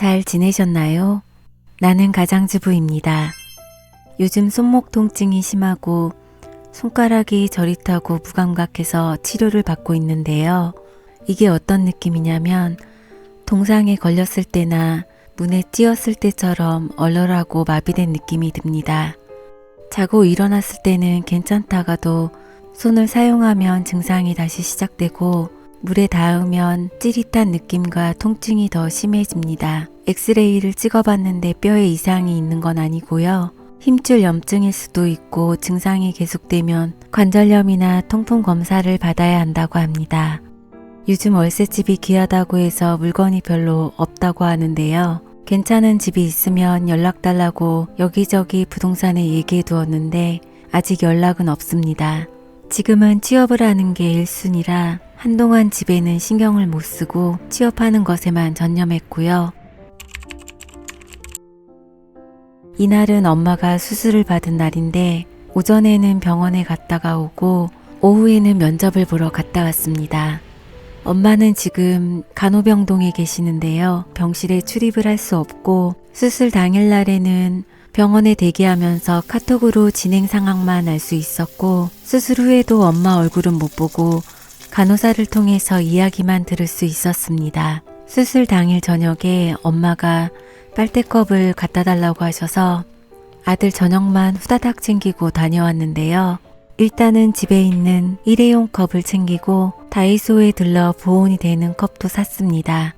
잘 지내셨나요? 나는 가장주부입니다. 요즘 손목 통증이 심하고 손가락이 저릿하고 무감각해서 치료를 받고 있는데요. 이게 어떤 느낌이냐면 동상에 걸렸을 때나 문에 찧었을 때처럼 얼얼하고 마비된 느낌이 듭니다. 자고 일어났을 때는 괜찮다가도 손을 사용하면 증상이 다시 시작되고 물에 닿으면 찌릿한 느낌과 통증이 더 심해집니다. 엑스레이를 찍어봤는데 뼈에 이상이 있는 건 아니고요. 힘줄 염증일 수도 있고 증상이 계속되면 관절염이나 통풍 검사를 받아야 한다고 합니다. 요즘 월세집이 귀하다고 해서 물건이 별로 없다고 하는데요. 괜찮은 집이 있으면 연락달라고 여기저기 부동산에 얘기해 두었는데 아직 연락은 없습니다. 지금은 취업을 하는 게 1순위라 한동안 집에는 신경을 못 쓰고 취업하는 것에만 전념했고요. 이날은 엄마가 수술을 받은 날인데 오전에는 병원에 갔다가 오고 오후에는 면접을 보러 갔다 왔습니다. 엄마는 지금 간호병동에 계시는데요. 병실에 출입을 할 수 없고 수술 당일날에는 병원에 대기하면서 카톡으로 진행 상황만 알 수 있었고 수술 후에도 엄마 얼굴은 못 보고 간호사를 통해서 이야기만 들을 수 있었습니다. 수술 당일 저녁에 엄마가 빨대컵을 갖다 달라고 하셔서 아들 저녁만 후다닥 챙기고 다녀왔는데요. 일단은 집에 있는 일회용 컵을 챙기고 다이소에 들러 보온이 되는 컵도 샀습니다.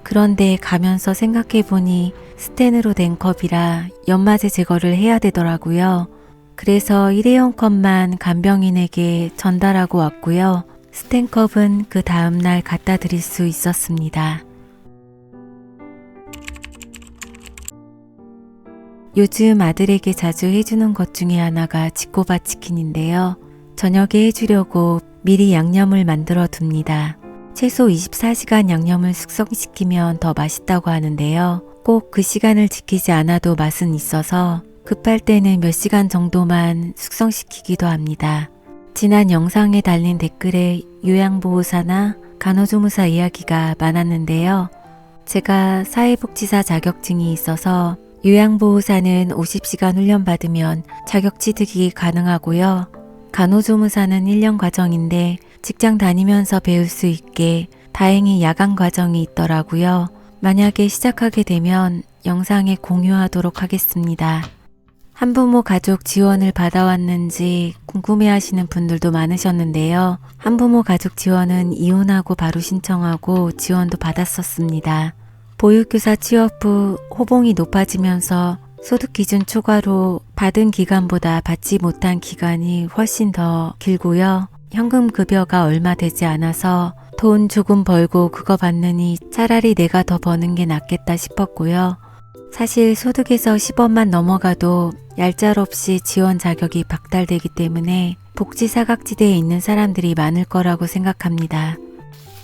그런데 가면서 생각해보니 스텐으로 된 컵이라 연마제 제거를 해야 되더라고요. 그래서 일회용 컵만 간병인에게 전달하고 왔고요. 스텐컵은 그 다음날 갖다 드릴 수 있었습니다. 요즘 아들에게 자주 해주는 것 중에 하나가 지코바 치킨인데요. 저녁에 해주려고 미리 양념을 만들어 둡니다. 최소 24시간 양념을 숙성시키면 더 맛있다고 하는데요. 꼭 그 시간을 지키지 않아도 맛은 있어서 급할 때는 몇 시간 정도만 숙성시키기도 합니다. 지난 영상에 달린 댓글에 요양보호사나 간호조무사 이야기가 많았는데요. 제가 사회복지사 자격증이 있어서 요양보호사는 50시간 훈련받으면 자격 취득이 가능하고요. 간호조무사는 1년 과정인데 직장 다니면서 배울 수 있게 다행히 야간 과정이 있더라고요. 만약에 시작하게 되면 영상에 공유하도록 하겠습니다. 한부모 가족 지원을 받아왔는지 궁금해하시는 분들도 많으셨는데요. 한부모 가족 지원은 이혼하고 바로 신청하고 지원도 받았었습니다. 보육교사 취업 후 호봉이 높아지면서 소득 기준 초과로 받은 기간보다 받지 못한 기간이 훨씬 더 길고요. 현금 급여가 얼마 되지 않아서 돈 조금 벌고 그거 받느니 차라리 내가 더 버는 게 낫겠다 싶었고요. 사실 소득에서 10원만 넘어가도 얄짤없이 지원 자격이 박탈되기 때문에 복지 사각지대에 있는 사람들이 많을 거라고 생각합니다.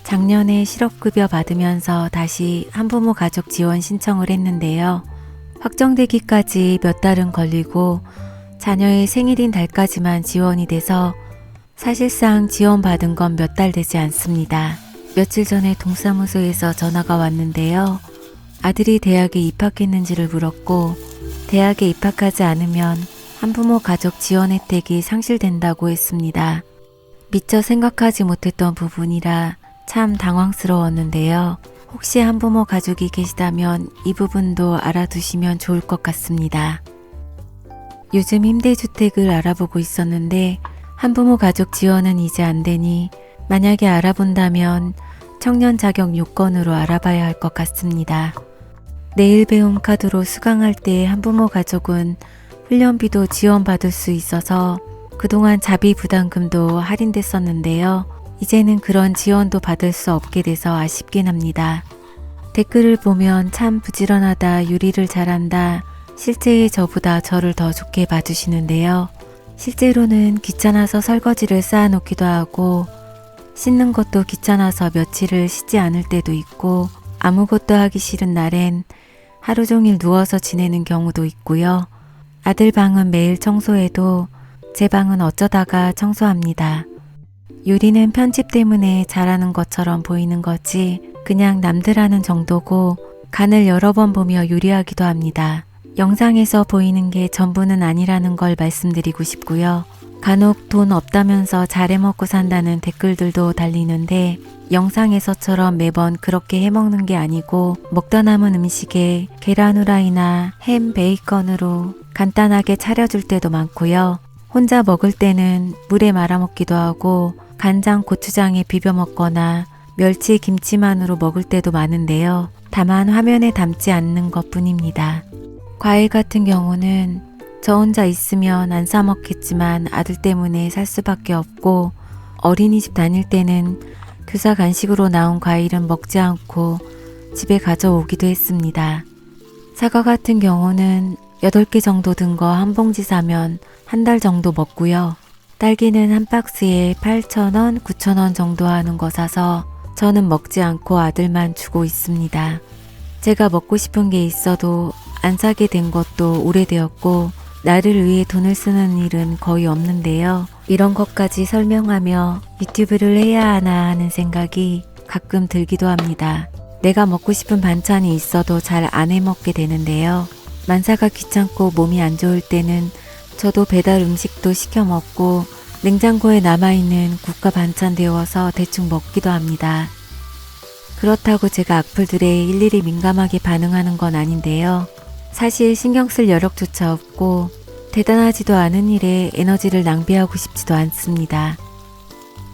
작년에 실업급여 받으면서 다시 한부모 가족 지원 신청을 했는데요. 확정되기까지 몇 달은 걸리고 자녀의 생일인 달까지만 지원이 돼서 사실상 지원받은 건 몇 달 되지 않습니다. 며칠 전에 동사무소에서 전화가 왔는데요. 아들이 대학에 입학했는지를 물었고 대학에 입학하지 않으면 한부모 가족 지원 혜택이 상실된다고 했습니다. 미처 생각하지 못했던 부분이라 참 당황스러웠는데요. 혹시 한부모 가족이 계시다면 이 부분도 알아두시면 좋을 것 같습니다. 요즘 임대주택을 알아보고 있었는데 한부모 가족 지원은 이제 안 되니 만약에 알아본다면 청년 자격 요건으로 알아봐야 할 것 같습니다. 내일 배움 카드로 수강할 때 한부모 가족은 훈련비도 지원받을 수 있어서 그동안 자비 부담금도 할인됐었는데요. 이제는 그런 지원도 받을 수 없게 돼서 아쉽긴 합니다. 댓글을 보면 참 부지런하다, 요리를 잘한다, 실제의 저보다 저를 더 좋게 봐주시는데요. 실제로는 귀찮아서 설거지를 쌓아놓기도 하고 씻는 것도 귀찮아서 며칠을 쉬지 않을 때도 있고 아무것도 하기 싫은 날엔 하루 종일 누워서 지내는 경우도 있고요. 아들 방은 매일 청소해도 제 방은 어쩌다가 청소합니다. 요리는 편집 때문에 잘하는 것처럼 보이는 거지 그냥 남들 하는 정도고 간을 여러 번 보며 요리하기도 합니다. 영상에서 보이는 게 전부는 아니라는 걸 말씀드리고 싶고요. 간혹 돈 없다면서 잘해 먹고 산다는 댓글들도 달리는데 영상에서처럼 매번 그렇게 해먹는 게 아니고 먹다 남은 음식에 계란 후라이나 햄, 베이컨으로 간단하게 차려줄 때도 많고요. 혼자 먹을 때는 물에 말아 먹기도 하고 간장, 고추장에 비벼 먹거나 멸치, 김치만으로 먹을 때도 많은데요. 다만 화면에 담지 않는 것 뿐입니다. 과일 같은 경우는 저 혼자 있으면 안 사 먹겠지만 아들 때문에 살 수밖에 없고 어린이집 다닐 때는 교사 간식으로 나온 과일은 먹지 않고 집에 가져오기도 했습니다. 사과 같은 경우는 8개 정도 든 거 한 봉지 사면 한 달 정도 먹고요. 딸기는 한 박스에 8,000원, 9,000원 정도 하는 거 사서 저는 먹지 않고 아들만 주고 있습니다. 제가 먹고 싶은 게 있어도 안 사게 된 것도 오래되었고 나를 위해 돈을 쓰는 일은 거의 없는데요. 이런 것까지 설명하며 유튜브를 해야 하나 하는 생각이 가끔 들기도 합니다. 내가 먹고 싶은 반찬이 있어도 잘 안 해먹게 되는데요. 만사가 귀찮고 몸이 안 좋을 때는 저도 배달 음식도 시켜 먹고 냉장고에 남아있는 국과 반찬 데워서 대충 먹기도 합니다. 그렇다고 제가 악플들에 일일이 민감하게 반응하는 건 아닌데요. 사실 신경 쓸 여력조차 없고 대단하지도 않은 일에 에너지를 낭비하고 싶지도 않습니다.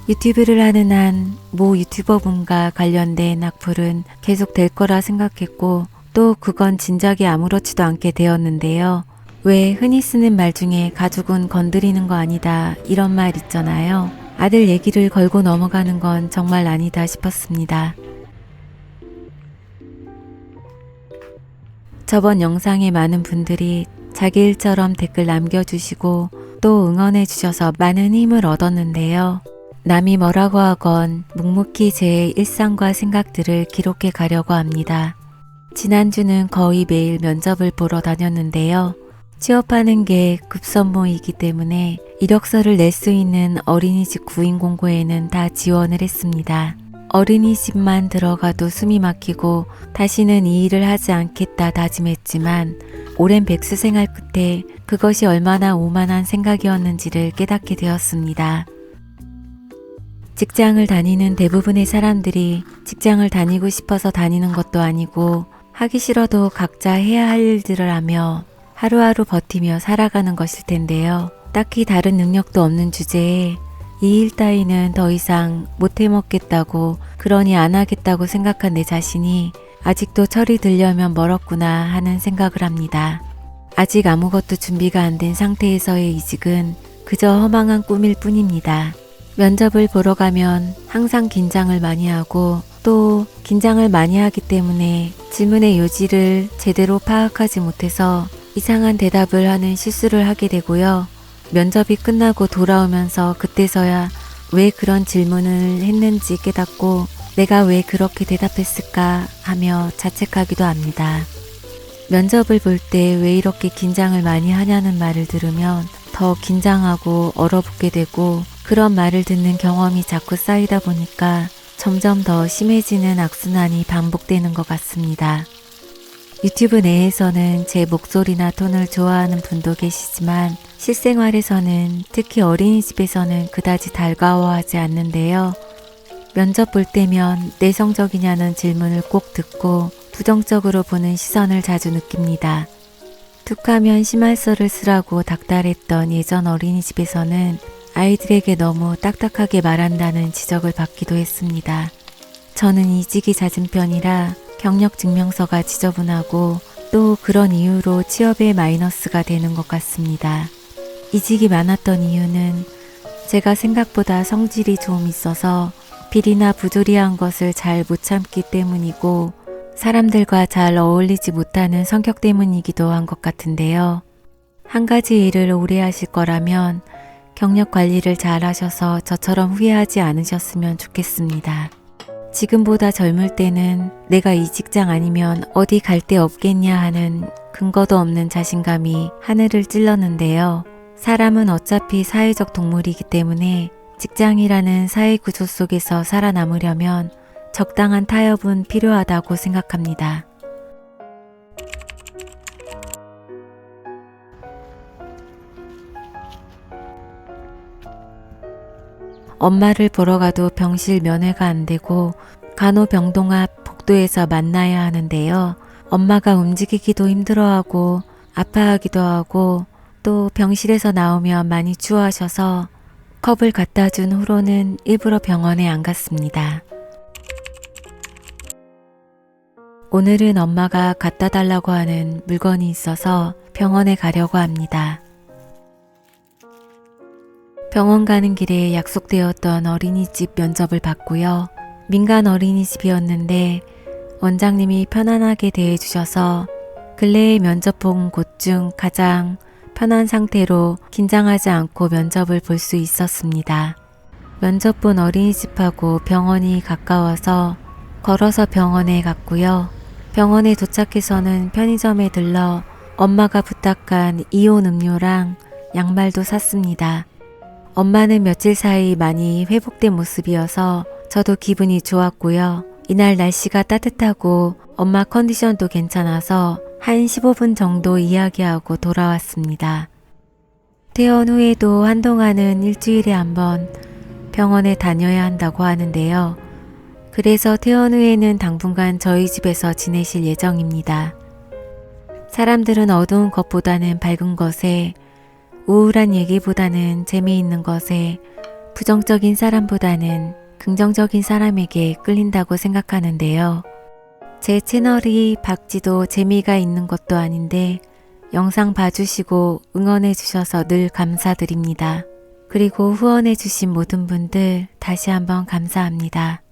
유튜브를 하는 한 모 유튜버분과 관련된 악플은 계속 될 거라 생각했고 또 그건 진작에 아무렇지도 않게 되었는데요. 왜 흔히 쓰는 말 중에 가족은 건드리는 거 아니다 이런 말 있잖아요. 아들 얘기를 걸고 넘어가는 건 정말 아니다 싶었습니다. 저번 영상에 많은 분들이 자기 일처럼 댓글 남겨주시고 또 응원해 주셔서 많은 힘을 얻었는데요. 남이 뭐라고 하건 묵묵히 제 일상과 생각들을 기록해 가려고 합니다. 지난주는 거의 매일 면접을 보러 다녔는데요. 취업하는 게 급선무이기 때문에 이력서를 낼 수 있는 어린이집 구인 공고에는 다 지원을 했습니다. 어린이집만 들어가도 숨이 막히고 다시는 이 일을 하지 않겠다 다짐했지만 오랜 백수 생활 끝에 그것이 얼마나 오만한 생각이었는지를 깨닫게 되었습니다. 직장을 다니는 대부분의 사람들이 직장을 다니고 싶어서 다니는 것도 아니고 하기 싫어도 각자 해야 할 일들을 하며 하루하루 버티며 살아가는 것일 텐데요. 딱히 다른 능력도 없는 주제에 이 일 따위는 더 이상 못 해먹겠다고 그러니 안 하겠다고 생각한 내 자신이 아직도 철이 들려면 멀었구나 하는 생각을 합니다. 아직 아무것도 준비가 안 된 상태에서의 이직은 그저 허망한 꿈일 뿐입니다. 면접을 보러 가면 항상 긴장을 많이 하고 또 긴장을 많이 하기 때문에 질문의 요지를 제대로 파악하지 못해서 이상한 대답을 하는 실수를 하게 되고요. 면접이 끝나고 돌아오면서 그때서야 왜 그런 질문을 했는지 깨닫고 내가 왜 그렇게 대답했을까 하며 자책하기도 합니다. 면접을 볼 때 왜 이렇게 긴장을 많이 하냐는 말을 들으면 더 긴장하고 얼어붙게 되고 그런 말을 듣는 경험이 자꾸 쌓이다 보니까 점점 더 심해지는 악순환이 반복되는 것 같습니다. 유튜브 내에서는 제 목소리나 톤을 좋아하는 분도 계시지만 실생활에서는 특히 어린이집에서는 그다지 달가워하지 않는데요. 면접 볼 때면 내성적이냐는 질문을 꼭 듣고 부정적으로 보는 시선을 자주 느낍니다. 툭하면 심할서를 쓰라고 닥달했던 예전 어린이집에서는 아이들에게 너무 딱딱하게 말한다는 지적을 받기도 했습니다. 저는 이직이 잦은 편이라 경력증명서가 지저분하고 또 그런 이유로 취업에 마이너스가 되는 것 같습니다. 이직이 많았던 이유는 제가 생각보다 성질이 좀 있어서 비리나 부조리한 것을 잘 못 참기 때문이고 사람들과 잘 어울리지 못하는 성격 때문이기도 한 것 같은데요. 한 가지 일을 오래 하실 거라면 경력 관리를 잘 하셔서 저처럼 후회하지 않으셨으면 좋겠습니다. 지금보다 젊을 때는 내가 이 직장 아니면 어디 갈 데 없겠냐 하는 근거도 없는 자신감이 하늘을 찔렀는데요. 사람은 어차피 사회적 동물이기 때문에 직장이라는 사회 구조 속에서 살아남으려면 적당한 타협은 필요하다고 생각합니다. 엄마를 보러 가도 병실 면회가 안 되고 간호병동 앞 복도에서 만나야 하는데요. 엄마가 움직이기도 힘들어하고 아파하기도 하고 또 병실에서 나오면 많이 추워하셔서 컵을 갖다 준 후로는 일부러 병원에 안 갔습니다. 오늘은 엄마가 갖다 달라고 하는 물건이 있어서 병원에 가려고 합니다. 병원 가는 길에 약속되었던 어린이집 면접을 봤고요. 민간 어린이집이었는데 원장님이 편안하게 대해주셔서 근래에 면접 본 곳 중 가장 편한 상태로 긴장하지 않고 면접을 볼 수 있었습니다. 면접 본 어린이집하고 병원이 가까워서 걸어서 병원에 갔고요. 병원에 도착해서는 편의점에 들러 엄마가 부탁한 이온 음료랑 양말도 샀습니다. 엄마는 며칠 사이 많이 회복된 모습이어서 저도 기분이 좋았고요. 이날 날씨가 따뜻하고 엄마 컨디션도 괜찮아서 한 15분 정도 이야기하고 돌아왔습니다. 퇴원 후에도 한동안은 일주일에 한 번 병원에 다녀야 한다고 하는데요. 그래서 퇴원 후에는 당분간 저희 집에서 지내실 예정입니다. 사람들은 어두운 것보다는 밝은 것에, 우울한 얘기보다는 재미있는 것에, 부정적인 사람보다는 긍정적인 사람에게 끌린다고 생각하는데요. 제 채널이 박지도 재미가 있는 것도 아닌데 영상 봐주시고 응원해 주셔서 늘 감사드립니다. 그리고 후원해 주신 모든 분들 다시 한번 감사합니다.